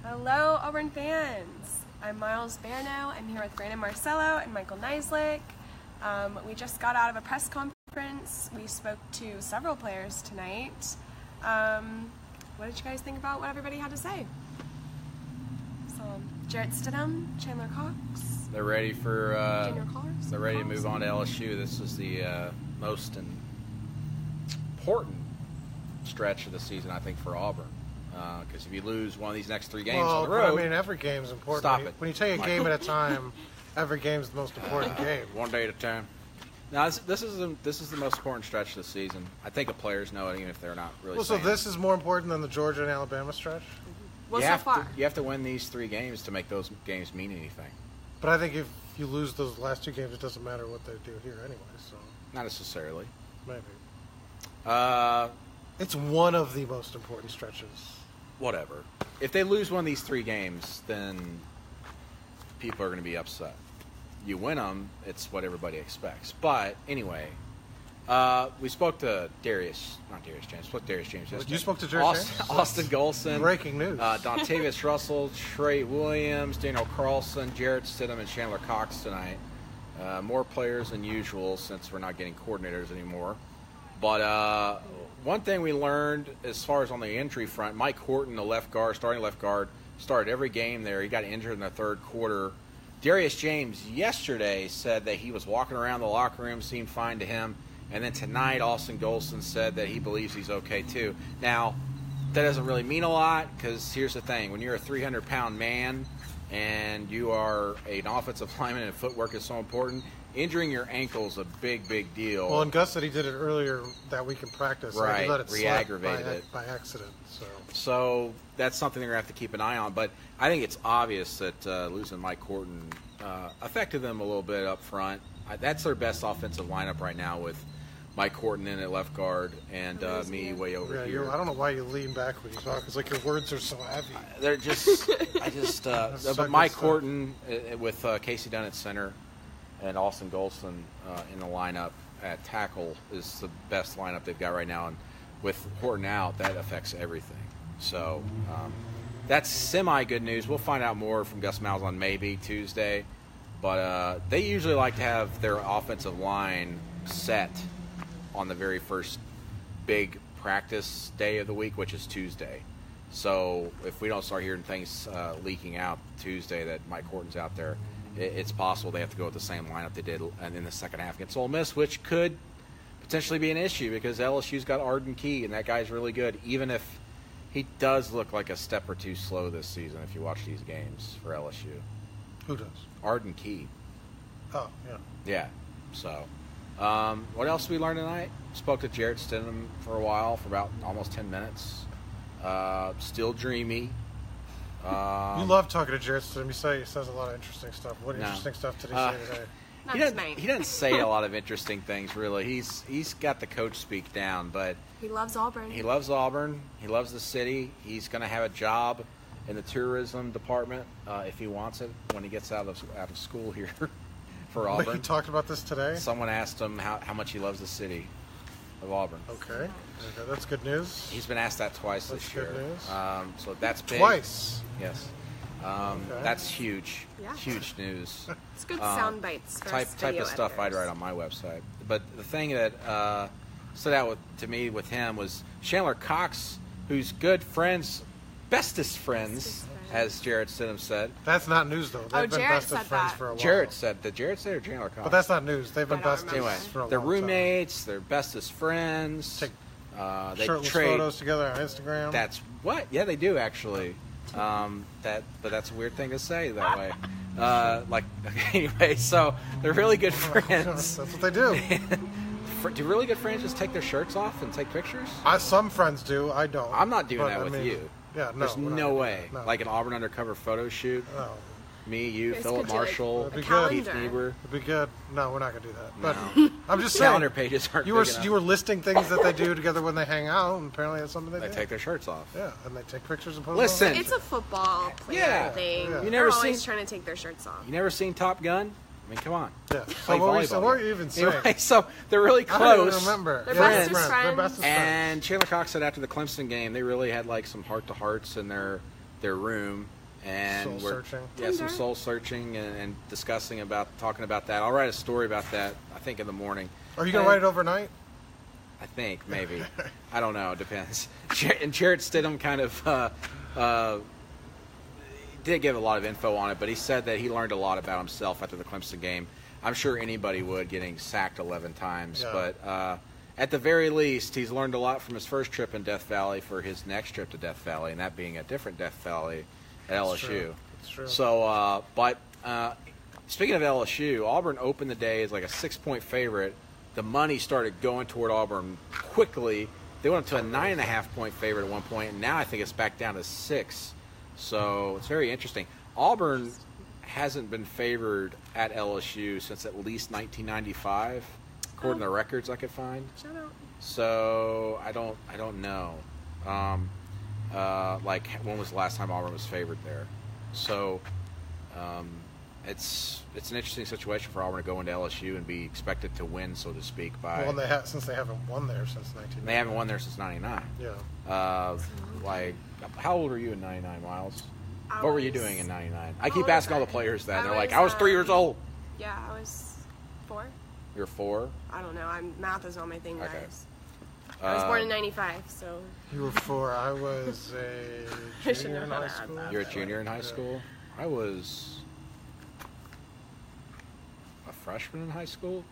Hello, Auburn fans. I'm Miles Barno. I'm here with Brandon Marcello and Michael Neislick. We just got out of a press conference. We spoke to several players tonight. What did you guys think about what everybody had to say? So, Jarrett Stidham, Chandler Cox. They're ready for. They're ready to move on to LSU. This is the most important stretch of the season, I think, for Auburn. Because if you lose one of these next 3 games on the road, I mean, every game's important. Stop it. When you take a game at a time, every game's the most important game. One day at a time. Now, this is the most important stretch of the season. I think the players know it, even if they're not really. So this is more important than the Georgia and Alabama stretch. Well, so far. You have to win these 3 games to make those games mean anything. But I think if you lose those last 2 games, it doesn't matter what they do here anyway. So Not necessarily. Maybe. It's one of the most important stretches. Whatever. If they lose one of these 3 games, then people are going to be upset. You win them, it's what everybody expects. But anyway, we spoke to Darius James yesterday. You spoke to James? Austin Golson. Breaking news. Dontavius Russell, Trey Williams, Daniel Carlson, Jarrett Stidham, and Chandler Cox tonight. More players than usual since we're not getting coordinators anymore. But one thing we learned as far as on the injury front, Mike Horton, the starting left guard, started every game there. He got injured in the 3rd quarter. Darius James yesterday said that he was walking around the locker room, seemed fine to him. And then tonight, Austin Golson said that he believes he's okay too. Now, that doesn't really mean a lot because here's the thing. When you're a 300-pound man and you are an offensive lineman and footwork is so important, injuring your ankle is a big, big deal. Well, and Gus said he did it earlier that week in practice. Right, he let it re-aggravated slip by accident. So that's something they're going to have to keep an eye on. But I think it's obvious that losing Mike Horton affected them a little bit up front. That's their best offensive lineup right now with Mike Horton in at left guard and me way over here. I don't know why you lean back when you talk. It's like your words are so heavy. They're just, but Mike Horton with Casey Dunn at center and Austin Golson in the lineup at tackle is the best lineup they've got right now. And with Horton out, that affects everything. So that's semi-good news. We'll find out more from Gus Malzahn maybe Tuesday. But they usually like to have their offensive line set on the very first big practice day of the week, which is Tuesday. So if we don't start hearing things leaking out Tuesday that Mike Horton's out there, it's possible they have to go with the same lineup they did in the second half against Ole Miss, which could potentially be an issue because LSU's got Arden Key, and that guy's really good, even if he does look like a step or 2 slow this season if you watch these games for LSU. Who does? Arden Key. Oh, yeah. Yeah. So, what else did we learn tonight? Spoke to Jarrett Stidham for a while, for about almost 10 minutes. Still dreamy. You love talking to Jarrett Stidham. He says a lot of interesting stuff. What interesting stuff did he say today? He doesn't say a lot of interesting things, really. He's got the coach speak down, but He loves Auburn. He loves Auburn. He loves the city. He's going to have a job in the tourism department if he wants it when he gets out of school here for Auburn. He talked about this today? Someone asked him how much he loves the city of Auburn. Okay, that's good news. He's been asked that twice this year. Good news. So that's big. Twice? Yes. Okay. That's huge. Yeah. Huge news. It's good sound bites for us type of stuff editors. I'd write on my website. But the thing that stood out to me with him was Chandler Cox, who's good friends, bestest friends, as Jarrett Stidham said. That's not news, though. They've been Jarrett bestest said friends that. for a while. Did Jarrett say or Chandler Cox? But that's not news. They've been bestest anyway, for a they're long roommates. They're bestest friends. Take they shirtless trade photos together on Instagram. That's what? Yeah, they do actually. But that's a weird thing to say that way. Anyway, so they're really good friends. That's what they do. Do really good friends just take their shirts off and take pictures? Some friends do. I don't. I'm not doing that with you. Yeah, no. There's no way. No. Like an Auburn undercover photo shoot. No. Me, you, Philip Marshall, Keith Niebuhr. It'd be good. No, we're not gonna do that. But no. I'm just saying. Calendar pages aren't you were listing things that they do together when they hang out, and apparently that's something they do. They take their shirts off. Yeah, and they take pictures and post. Listen, it's a football player thing. Yeah. They're always trying to take their shirts off. You never seen Top Gun? I mean, come on. Yeah. So what were you even saying? Anyway, so they're really close. I don't even remember. They're bestest friends. They're bestest and Chandler Cox said after the Clemson game, they really had like some heart-to-hearts in their room. And some soul searching and talking about that. I'll write a story about that, I think, in the morning. Are you going to write it overnight? I think, maybe. I don't know. It depends. And Jarrett Stidham kind of did give a lot of info on it, but he said that he learned a lot about himself after the Clemson game. I'm sure anybody would, getting sacked 11 times. Yeah. But at the very least, he's learned a lot from his first trip in Death Valley for his next trip to Death Valley, and that being a different Death Valley at LSU. That's true. So, speaking of LSU, Auburn opened the day as like a 6-point favorite. The money started going toward Auburn quickly. They went up to a 9.5-point favorite at one point, and now I think it's back down to 6. So it's very interesting. Auburn hasn't been favored at LSU since at least 1995, according to records I could find. Shout out. So I don't know. When was the last time Auburn was favored there? So it's an interesting situation for Auburn to go into LSU and be expected to win, so to speak. Since they haven't won there since 1999. They haven't won there since 99. Yeah. How old were you in 99, Miles? What were you doing in 99? I keep asking all the players that. They're like, I was 3 years old. Yeah, I was 4. You're 4? I don't know. Math is not my thing, guys. Okay. I was born in 95, so. You were 4. I was a junior in high school. You're a junior in high school? I was a freshman in high school.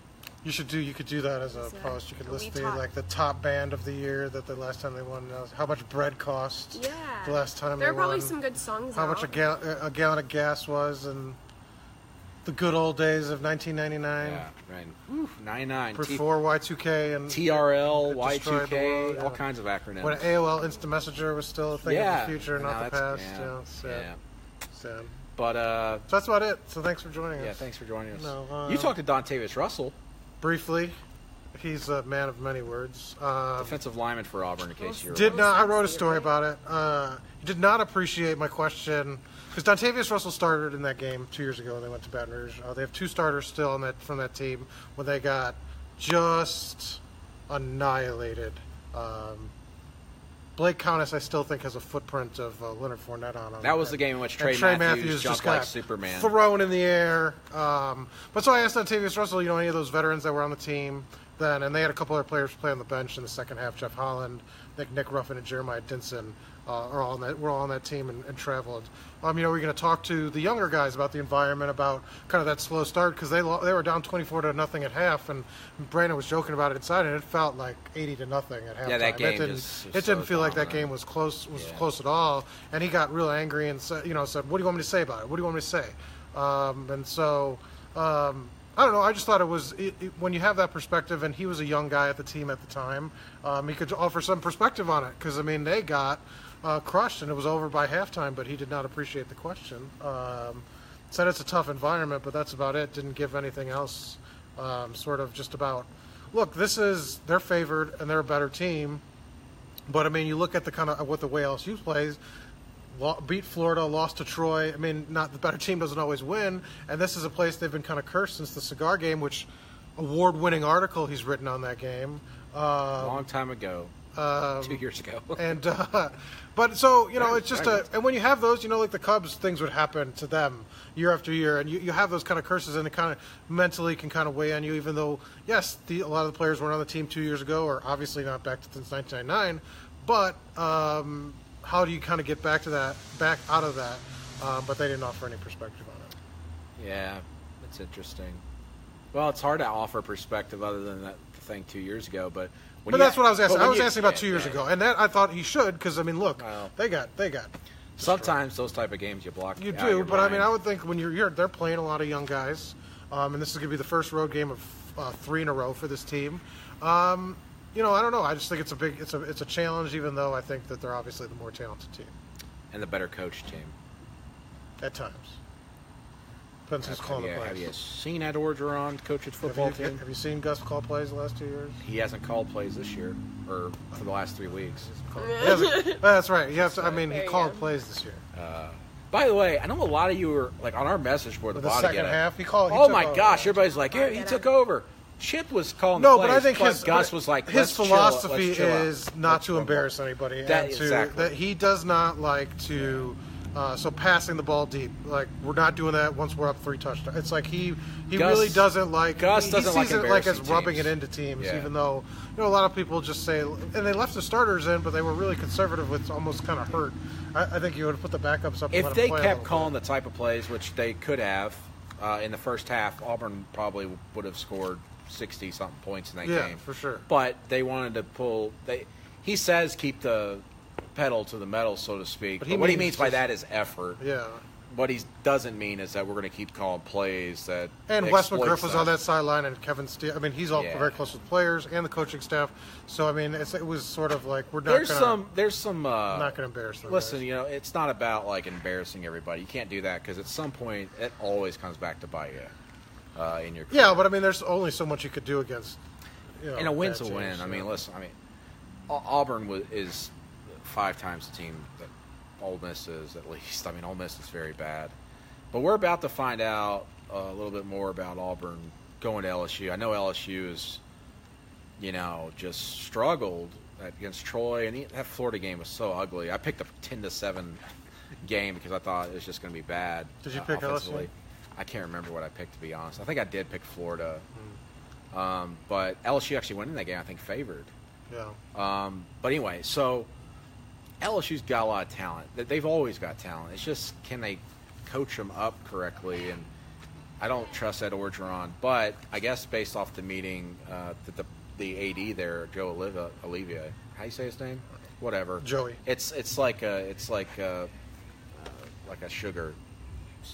You could do that as a post. You could list the top band of the year that the last time they won. How much bread cost? Yeah. The last time there they are probably won. some good songs. How much a gallon of gas was, and the good old days of 1999. Yeah, right. Ooh, 99. Before Y2K and TRL, Y2K, all kinds of acronyms. When AOL Instant Messenger was still a thing of the future, not the past. Sad. But so that's about it. So thanks for joining us. Yeah, thanks for joining us. No, you talked to Dontavius Russell. Briefly. He's a man of many words. Defensive lineman for Auburn, in case you're... I wrote a story about it. He did not appreciate my question, because Dontavius Russell started in that game 2 years ago when they went to Baton Rouge. They have 2 starters still from that team when they got just annihilated. Blake Countess, I still think, has a footprint of Leonard Fournette on him. That was the game in which Trey Matthews jumped like Superman. Thrown in the air. But so I asked Dontavius Russell, any of those veterans that were on the team then, and they had a couple other players play on the bench in the second half. Jeff Holland, Nick Ruffin, and Jeremiah Dinson were all on that team and traveled. We're going to talk to the younger guys about the environment, about kind of that slow start, because they were down 24-0 at half, and Brandon was joking about it inside, and it felt like 80-0 at halftime. Yeah, that game it didn't feel like that game was close at all, and he got real angry and said, "What do you want me to say about it? What do you want me to say?" I don't know. I just thought it was when you have that perspective, and he was a young guy at the team at the time. He could offer some perspective on it, because they got crushed, and it was over by halftime. But he did not appreciate the question. Said it's a tough environment, but that's about it. Didn't give anything else. Sort of just about, look, they're favored and they're a better team. But you look at the kind of what the way LSU plays. Beat Florida, lost to Troy. Not the better team doesn't always win, and this is a place they've been kind of cursed since the cigar game, which award-winning article he's written on that game. Long time ago, 2 years ago. And but so it's just and when you have those, like the Cubs, things would happen to them year after year, and you have those kind of curses, and it kind of mentally can kind of weigh on you. Even though yes, a lot of the players weren't on the team 2 years ago, or obviously not back since 1999, but. How do you kind of get back out of that? But they didn't offer any perspective on it. Yeah, it's interesting. Well, it's hard to offer perspective other than that thing 2 years ago. But that's what I was asking. I was asking about 2 years ago, and that I thought he should, because look, they got. Sometimes those type of games you block. You do, but I would think when they're playing a lot of young guys, and this is going to be the first road game of 3 in a row for this team. I don't know. I just think it's a challenge, even though I think that they're obviously the more talented team. And the better coached team. At times. Depends who's calling the plays. Have you seen Ed Orgeron coach a football team? Have you seen Gus call plays the last 2 years? He hasn't called plays this year, or for the last 3 weeks. That's right. He called plays this year. By the way, I know a lot of you were on our message board. The second half, he called. Oh my gosh! Everybody's like, he took over. Chip was calling the plays, but I think Gus was like, his philosophy is not to embarrass anybody. That he does not like to So passing the ball deep, like we're not doing that once we're up 3 touchdowns. It's like he Gus, really doesn't like. Gus doesn't he sees like it like as embarrassing rubbing teams. it into teams, Yeah. even though a lot of people just say, and they left the starters in, but they were really conservative, which almost kind of hurt. I think you would have put the backups up. And If let they them play a kept little calling bit. the type of plays, which they could have in the first half, Auburn probably would have scored 60-something points in that Yeah, game. for sure. But they wanted to pull. He says keep the pedal to the metal, so to speak. But But what he means means by just- that is effort. Yeah. What he doesn't mean is that we're going to keep calling plays that. And Wes exploits McGriff was on that sideline, and Kevin Steele. I mean, he's all Yeah. very close with players and the coaching staff. So I mean, it was sort of like we're not. There's gonna, some. not going to embarrass them. Listen, guys. you know, it's not about like embarrassing everybody. You can't do that because at some point it always comes back to bite you in your career. Yeah, but I mean, there's only so much you could do against. And a win's a bad win. teams, I mean, you know. listen. I mean, Auburn is 5 times the team that Ole Miss is, at least. I mean, Ole Miss is very bad. But we're about to find out a little bit more about Auburn going to LSU. I know LSU is, just struggled against Troy, and that Florida game was so ugly. I picked a 10-7 game because I thought it was just going to be bad. Did you pick offensively. LSU? I can't remember what I picked, to be honest. I think I did pick Florida. But LSU actually went in that game, I think, favored. Yeah. But anyway, so LSU's got a lot of talent. They've always got talent. It's just, can they coach them up correctly? And I don't trust Ed Orgeron. But I guess based off the meeting that the AD there, Joe Olivier, how you say his name? Whatever. Joey. It's like a sugar,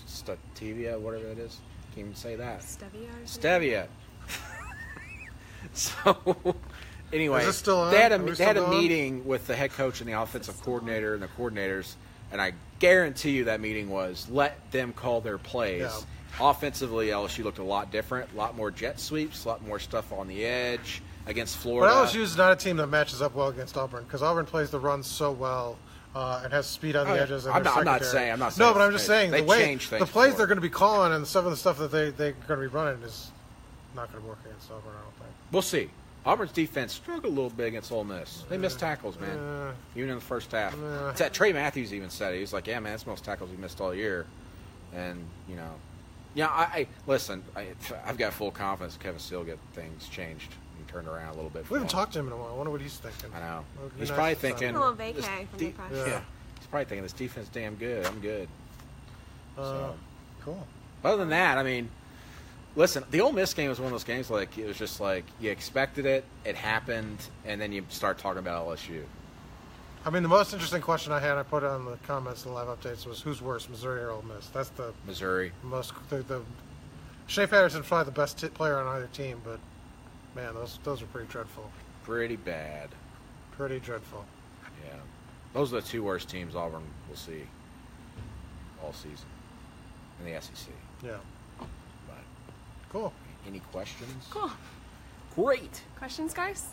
stevia, whatever it is. Can't even say that. Stevia. So, anyway, Is this still on? they had Are we a still going? meeting with the head coach and the offensive coordinator and the coordinators, and I guarantee you that meeting was let them call their plays. Yeah. Offensively, LSU looked a lot different, a lot more jet sweeps, a lot more stuff on the edge against Florida. But LSU is not a team that matches up well against Auburn because Auburn plays the run so well and has speed on the edges. And I'm their not secondary. saying. No, but I'm just saying they the way changed things the plays for they're it. going to be calling and some of the stuff that they're going to be running is not going to work against Auburn. I don't think. We'll see. Auburn's defense struggled a little bit against Ole Miss. They missed tackles, man, even in the first half. Trey Matthews even said it. He was like, "Yeah, man, it's the most tackles we missed all year." And I listen. I've got full confidence Kevin Steele get things changed and turned around a little bit. We haven't talked to him in a while. I wonder what he's thinking. I know. Would be He's nice probably to thinking. A little vacay from the press. Yeah. He's probably thinking this defense is damn good. I'm good. So. Cool. Other than that, I mean, listen, the Ole Miss game was one of those games like it was just like you expected it, it happened, and then you start talking about LSU. I mean, the most interesting question I had, I put it on the comments and live updates, was who's worse, Missouri or Ole Miss? That's the Missouri. most. The Shea Patterson's probably the best player on either team, but man, those are pretty dreadful. Pretty bad. Pretty dreadful. Yeah. Those are the 2 worst teams Auburn will see all season in the SEC. Yeah. But Cool. any questions? Cool. Great. Questions, guys?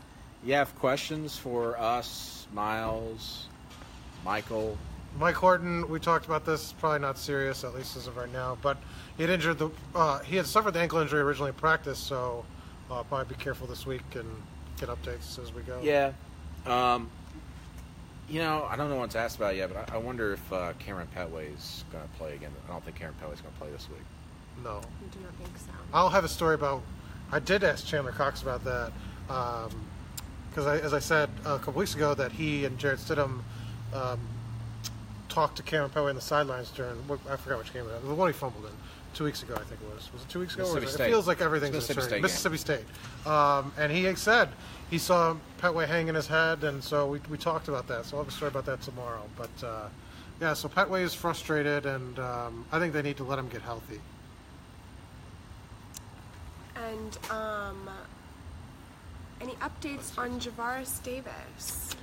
You have questions for us, Miles, Michael? Mike Horton, we talked about this. Probably not serious, at least as of right now. But he had suffered the ankle injury originally in practice, so probably be careful this week and get updates as we go. Yeah. I don't know what's asked about it yet, but I wonder if Cameron Petway's going to play again. I don't think Cameron Petway's going to play this week. No. I do not think so. I'll have a story about. I did ask Chandler Cox about that because, as I said a couple weeks ago, that he and Jared Stidham talked to Cameron Petway in the sidelines during. I forgot which game it was. The one he fumbled in 2 weeks ago, I think it was. Was it 2 weeks ago? Mississippi It State. feels like everything's Mississippi State game. Mississippi State. And he said he saw Petway hanging his head, and so we talked about that. So I'll have a story about that tomorrow. But yeah, so Petway is frustrated, and I think they need to let him get healthy. And any updates on Javaris Davis?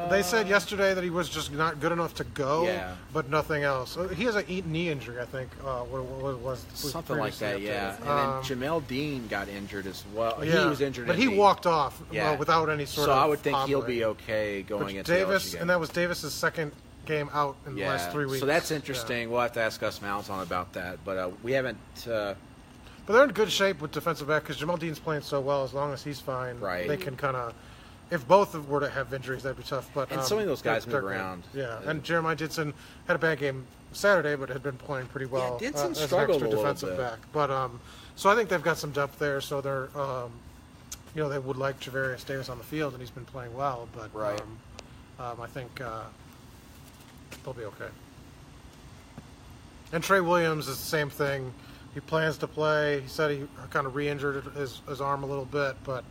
They said yesterday that he was just not good enough to go, Yeah. but nothing else. He has a knee injury, I think. What was Something like that, previously yeah. updated. And then Jamel Dean got injured as well. Yeah, He was injured, but in he the- walked off Yeah. without any sort So of. I would think he'll hobbling. be okay going But into the Davis, LSU game. and that was Davis's second game out in the last 3 weeks. So that's interesting. We'll have to ask Gus Malzahn about that. But we haven't. But they're in good shape with defensive back because Jamal Dean's playing so well. As long as he's fine, Right. they can kind of. if both were to have injuries, that'd be tough. But And some of those guys they're move good. around. Yeah, and Jeremiah Dinson had a bad game Saturday, but had been playing pretty well. Yeah, Dinson as an struggled extra a little defensive bit. back. But so I think they've got some depth there. So they're, they would like Javarius Davis on the field, and he's been playing well. But Right. I think they'll be okay. And Trey Williams is the same thing. He plans to play. He said he kind of re-injured his arm a little bit, but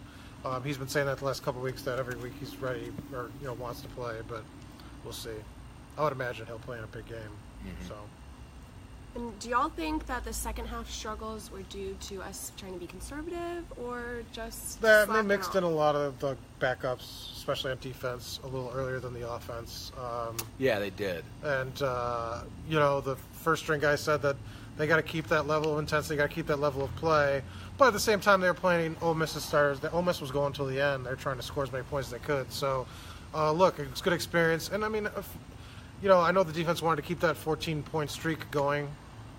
he's been saying that the last couple of weeks that every week he's ready or wants to play. But we'll see. I would imagine he'll play in a big game. Mm-hmm. So. And do y'all think that the second half struggles were due to us trying to be conservative, or just That they slacking mixed off? in a lot of the backups, especially on defense, a little earlier than the offense. Yeah, they did. And the first string guy said that they got to keep that level of intensity, got to keep that level of play. But at the same time, they were playing Ole Miss's starters. Ole Miss was going until the end. They're trying to score as many points as they could. So, look, it's good experience. And I mean, I know the defense wanted to keep that 14-point streak going.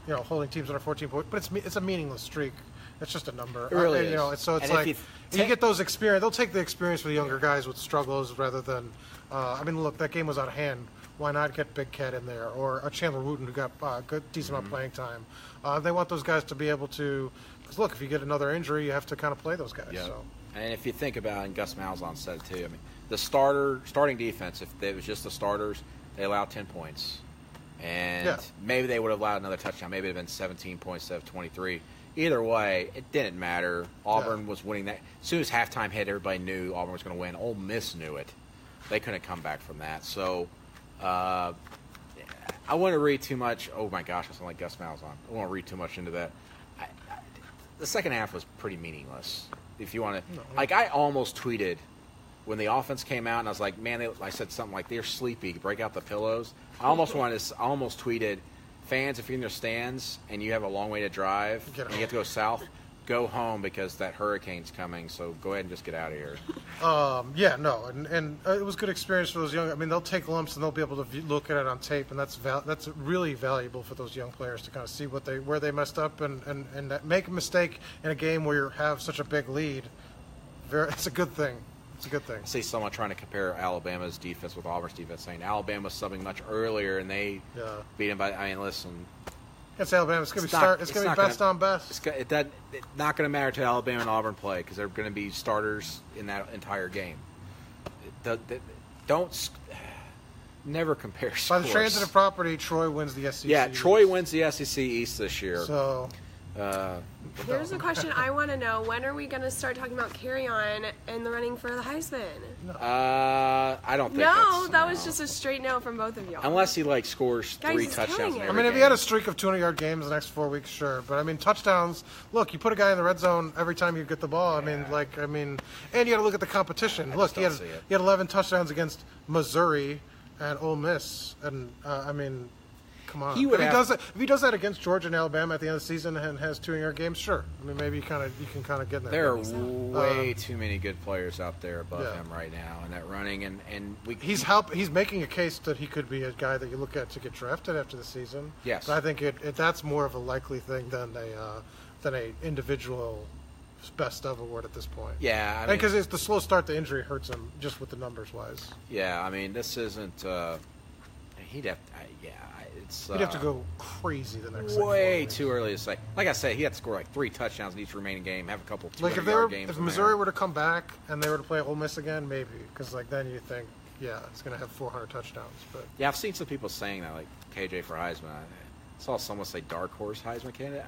Holding teams under 14 points, but it's a meaningless streak. It's just a number. It really is. It's And like if you get those experience. They'll take the experience for the younger guys with struggles rather than. Look, that game was out of hand. Why not get Big Cat in there or a Chandler Wooten who got good, decent amount of playing time? They want those guys to be able to. Because look, if you get another injury, you have to kind of play those guys. Yeah. So. And if you think about it, and Gus Malzahn said it too, I mean, the starting defense, if it was just the starters, they allowed 10 points. And maybe they would have allowed another touchdown. Maybe it would have been 17 points instead of 23. Either way, it didn't matter. Auburn was winning that. As soon as halftime hit, everybody knew Auburn was going to win. Ole Miss knew it. They couldn't come back from that. So I wouldn't read too much. Oh, my gosh, I sound like Gus Malzahn. I won't read too much into that. The second half was pretty meaningless. If you want to – I almost tweeted – when the offense came out, and I was like, man, I said something like, they're sleepy, break out the pillows. I almost tweeted, fans, if you're in their stands and you have a long way to drive and you have to go south, go home because that hurricane's coming, so go ahead and just get out of here. And it was good experience for those young. I mean, they'll take lumps and they'll be able to look at it on tape, and that's really valuable for those young players to kind of see where they messed up and make a mistake in a game where you have such a big lead. It's a good thing. It's a good thing. I see someone trying to compare Alabama's defense with Auburn's defense, saying Alabama was subbing much earlier and they beat them by. I mean, listen. It's Alabama. It's going to be best on best. It's not going to matter to Alabama and Auburn play because they're going to be starters in that entire game. Never compare By scores. the transitive property, Troy wins the SEC. Yeah, Troy wins the SEC East this year. So. Here's a question I want to know. When are we going to start talking about carry-on and the running for the Heisman? I don't think that was just a straight no from both of y'all. Unless he scores Guys, 3 he's touchdowns killing in it. every If he game. had a streak of 200-yard games the next 4 weeks, sure. But I mean, touchdowns. Look, you put a guy in the red zone every time you get the ball. And you got to look at the competition. Look, he had 11 touchdowns against Missouri and Ole Miss, and come on. If he does that against Georgia and Alabama at the end of the season and has 200-yard games, sure. I mean, maybe you can kind of get in there. There are way too many good players out there above him right now in that running, and He's making a case that he could be a guy that you look at to get drafted after the season. Yes, but I think that's more of a likely thing than a individual best of award at this point. Yeah, because it's the slow start to injury hurts him just with the numbers wise. Yeah, I mean, this isn't. He'd have to go crazy the next. Way too early to say. Like I said, he had to score 3 touchdowns in each remaining game. Have a couple 200-yard games. If Missouri were to come back and they were to play Ole Miss again, maybe because then you think, it's going to have 400 touchdowns. But yeah, I've seen some people saying that, like KJ for Heisman. I saw someone say dark horse Heisman candidate.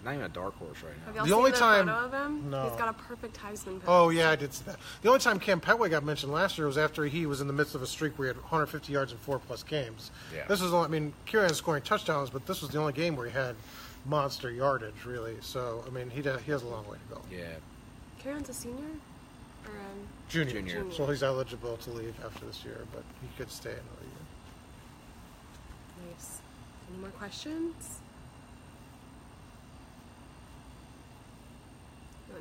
Not even a dark horse right now. Have y'all seen the photo of him? No. He's got a perfect Heisman pose. Oh, yeah, I did see that. The only time Cam Petway got mentioned last year was after he was in the midst of a streak where he had 150 yards in 4+ games. Yeah. This was, Kieran scoring touchdowns, but this was the only game where he had monster yardage, really. So, he has a long way to go. Yeah. Kieran's a senior? Or Junior. So he's eligible to leave after this year, but he could stay another year. Nice. Any more questions?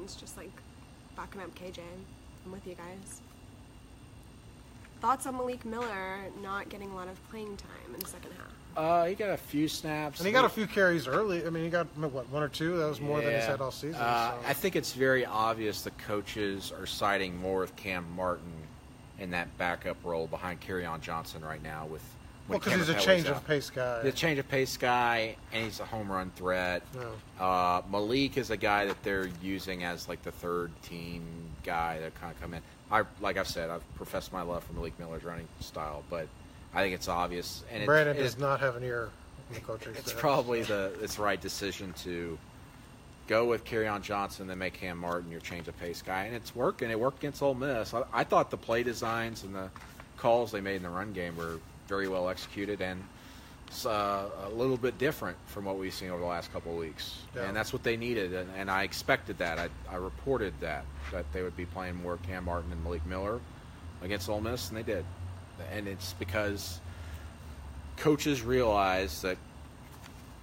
It's just backing up KJ. I'm with you guys. Thoughts on Malik Miller not getting a lot of playing time in the second half? He got a few snaps. And he got a few carries early. He got, 1 or 2? That was more than he's had all season. I think it's very obvious the coaches are siding more with Cam Martin in that backup role behind Kerryon Johnson right now with. Well, because he's a change of pace guy. He's a change of pace guy, and he's a home run threat. Yeah. Malik is a guy that they're using as like the third team guy that kind of come in. Like I've said, I've professed my love for Malik Miller's running style, but I think it's obvious. And Brandon does not have an ear in the coaching staff. It's probably the right decision to go with Kerryon Johnson, then make Cam Martin your change of pace guy, and it's working. It worked against Ole Miss. I thought the play designs and the calls they made in the run game were very well executed and a little bit different from what we've seen over the last couple of weeks. Yeah. And that's what they needed, and I expected that. I reported that they would be playing more Cam Martin and Malik Miller against Ole Miss, and they did. And it's because coaches realized that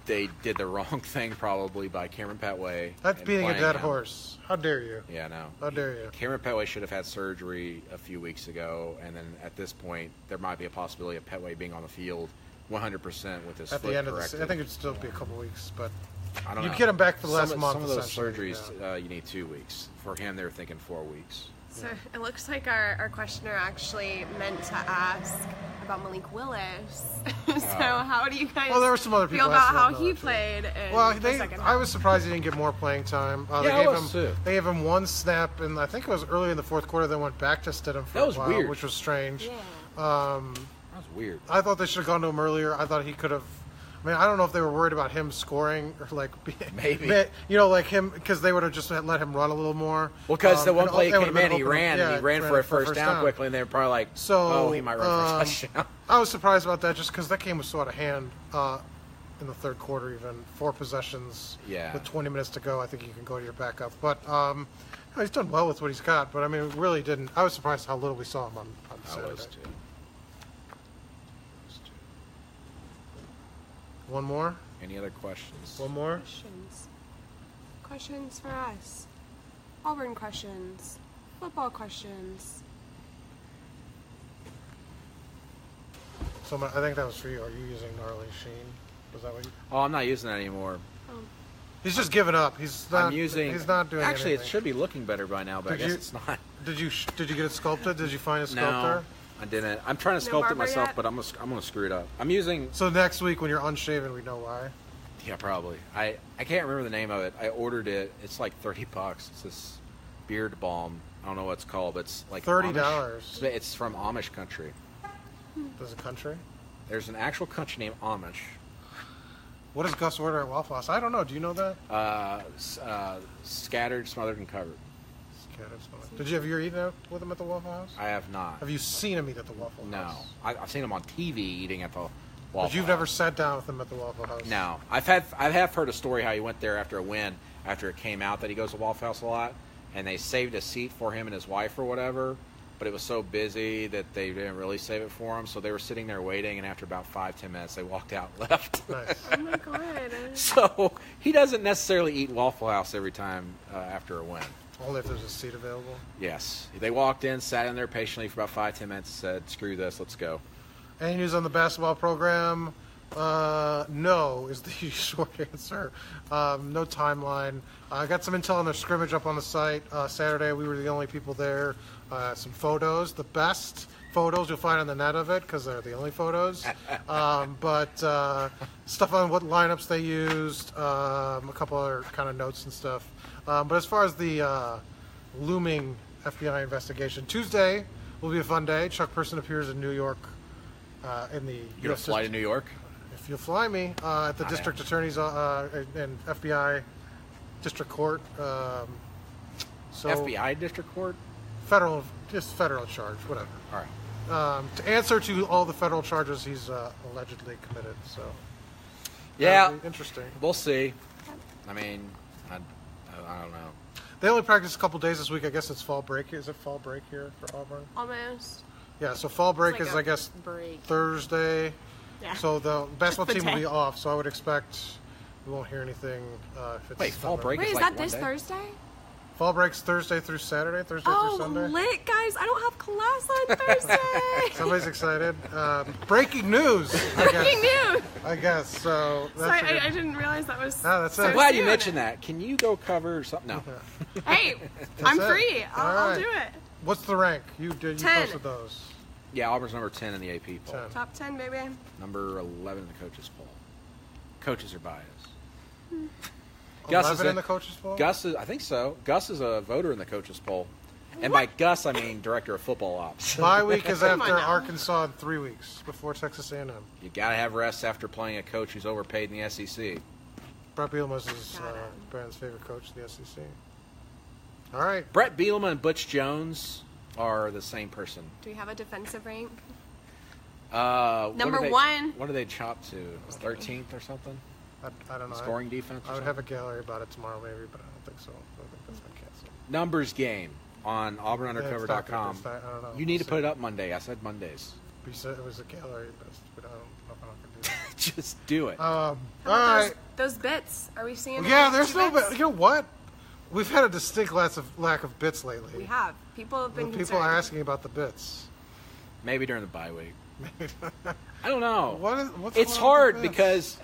they did the wrong thing probably by Cameron Petway. That's beating a dead horse. How dare you? Yeah, no. How dare you? Cameron Petway should have had surgery a few weeks ago, and then at this point, there might be a possibility of Petway being on the field 100% with his at foot the end corrected. of the I think it'd still be a couple weeks, but I don't know. You get him back for the last month. Some of those surgeries, you need 2 weeks. For him, they were thinking 4 weeks. So it looks like our questioner actually meant to ask about Malik Willis. So how do you guys there were some other people feel about how he played in the second half? I was surprised he didn't get more playing time. They gave him one snap, and I think it was early in the fourth quarter. They went back to Stidham for a while, weird. Which was strange. Yeah. That was weird. I thought they should have gone to him earlier. I thought he could have. I mean, I don't know if they were worried about him scoring or maybe like him because they would have just let him run a little more. Well, because the one play he came in, he ran for a first down quickly, and they were probably like, he might run for a touchdown. I was surprised about that just because that game was so out of hand in the third quarter. Even 4 possessions with 20 minutes to go, I think you can go to your backup. But he's done well with what he's got. But I mean, really didn't. I was surprised how little we saw him on Saturday. I was too. One more? Any other questions? One more? Questions for us. Auburn questions. Football questions. So I think that was for you. Are you using Gnarly Sheen? Was that what you... Oh, I'm not using that anymore. He's just given up. He's not doing Actually, anything. It should be looking better by now, but I guess it's not. Did you get it sculpted? Did you find a sculptor? No. I didn't. I'm trying to sculpt it myself, but I'm gonna screw it up. I'm using. So next week when you're unshaven, we know why. Yeah, probably. I can't remember the name of it. I ordered it. It's like $30. It's this beard balm. I don't know what it's called, but it's like $30. It's from Amish country. There's a country? There's an actual country named Amish. What does Gus order at Waffle House? I don't know. Do you know that? Scattered, smothered, and covered. Did you ever eat out with him at the Waffle House? I have not. Have you seen him eat at the Waffle House? No. I've seen him on TV eating at the Waffle House. But you've never sat down with him at the Waffle House? No. I have heard a story how he went there after a win, after it came out that he goes to Waffle House a lot, and they saved a seat for him and his wife or whatever, but it was so busy that they didn't really save it for him, so they were sitting there waiting, and after about 5-10 minutes, they walked out and left. Nice. Oh, my God. So he doesn't necessarily eat Waffle House every time after a win. Only if there's a seat available? Yes. They walked in, sat in there patiently for about 5-10 minutes, said, screw this, let's go. Any news on the basketball program? No is the short answer. No timeline. I got some intel on their scrimmage up on the site. Saturday, we were the only people there. Some photos, the best photos you'll find on the net of it because they're the only photos. But stuff on what lineups they used, a couple other kind of notes and stuff. But as far as the looming FBI investigation, Tuesday will be a fun day. Chuck Person appears in New York. You're going to fly to New York? If you'll fly me at the district attorney's and FBI district court. FBI district court? Federal charge, whatever. All right. To answer to all the federal charges he's allegedly committed. So yeah, interesting. We'll see. I mean, I don't know. They only practice a couple days this week. I guess it's fall break. Is it fall break here for Auburn? Almost. Yeah, so fall break like is, I guess, Thursday. Yeah. So the basketball team will be off. So I would expect we won't hear anything. If it's Wait, fall break Wait, is is like that this day? Thursday? Fall break's Thursday through Saturday, Thursday through Sunday. Oh, lit, guys. I don't have class on Thursday. Somebody's excited. Breaking news. Breaking news. I guess. So that's I didn't realize that was that's so it. I'm glad you soon. mentioned that. Can you go cover something? No. Hey, I'm it. free. I'll right. do it. What's the rank? You 10. posted those. Yeah, Auburn's number 10 in the AP poll. 10. Top 10, baby. Number 11 in the coaches poll. Coaches are biased. 11 in the coaches poll? Gus is, I think so. Gus is a voter in the coaches poll. And by Gus, I mean director of football ops. Bye week is Come on after now. Arkansas in 3 weeks before Texas A&M. You got to have rest after playing a coach who's overpaid in the SEC. Brett Bielema is Brandon's favorite coach in the SEC. All right. Brett Bielema and Butch Jones are the same person. Do we have a defensive rank? Number 1. What do they chop to? 13th or something? I don't know. Scoring defense? I would have a gallery about it tomorrow maybe, but I don't think so. I think that's been canceled. Numbers game on AuburnUndercover.com. I don't know. You need to put it up Monday. I said Mondays. You said it was a gallery, but I don't know if I can do that. Just do it. All How right. about those bits? Are we seeing? Yeah, any there's no bits? bit. You know what? We've had a distinct lack of bits lately. We have. People have been People concerned. are asking about the bits. Maybe during the bye week. I don't know. What's It's going on hard with the because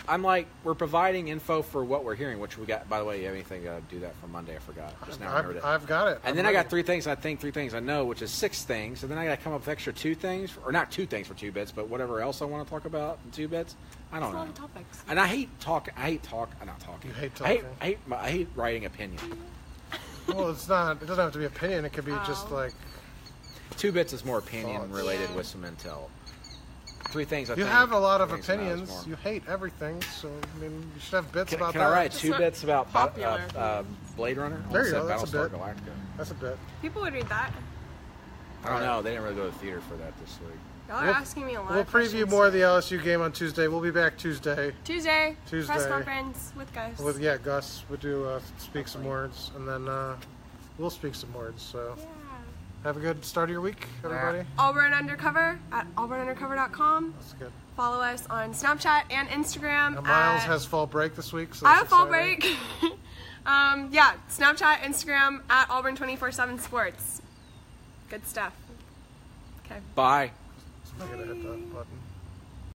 I'm like, we're providing info for what we're hearing, which we got. By the way, you have anything to do that for Monday? I forgot. Just now I remembered it. I've got it. And then I got 3 things I think, 3 things I know, which is 6 things. And then I got to come up with extra 2 things, or not 2 things for 2 bits, but whatever else I want to talk about in 2 bits. I don't That's a know. lot of topics. And I hate talking. Not talking. You hate I talking. I hate writing opinion. Well, it's not. It doesn't have to be opinion. It could be just like 2 bits is more opinion Thoughts. related Yeah. with some intel. 3 things I you think. have a lot of 3 things that matters opinions. more. You hate everything, so I mean, you should have bits about Can that. I write Just 2 not bits about popular. Blade Runner? There you Almost go, said that's a Battlestar bit. Galactica. That's a bit. People would read that. I don't know. They didn't really go to the theater for that this week. Y'all are We'll- asking me a lot. We'll of preview questions. more of the LSU game on Tuesday. We'll be back Tuesday. Tuesday. Press Tuesday. conference with Gus. With Gus. We'll do speak some words, and then we'll speak some words. So Yeah. have a good start of your week, everybody. Auburn Undercover at auburnundercover.com. That's good. Follow us on Snapchat and Instagram. Now, Miles at- has fall break this week, so I that's have fall exciting. break. Yeah, Snapchat, Instagram at Auburn 24/7 Sports. Good stuff. Okay. Bye. I gotta hit that button.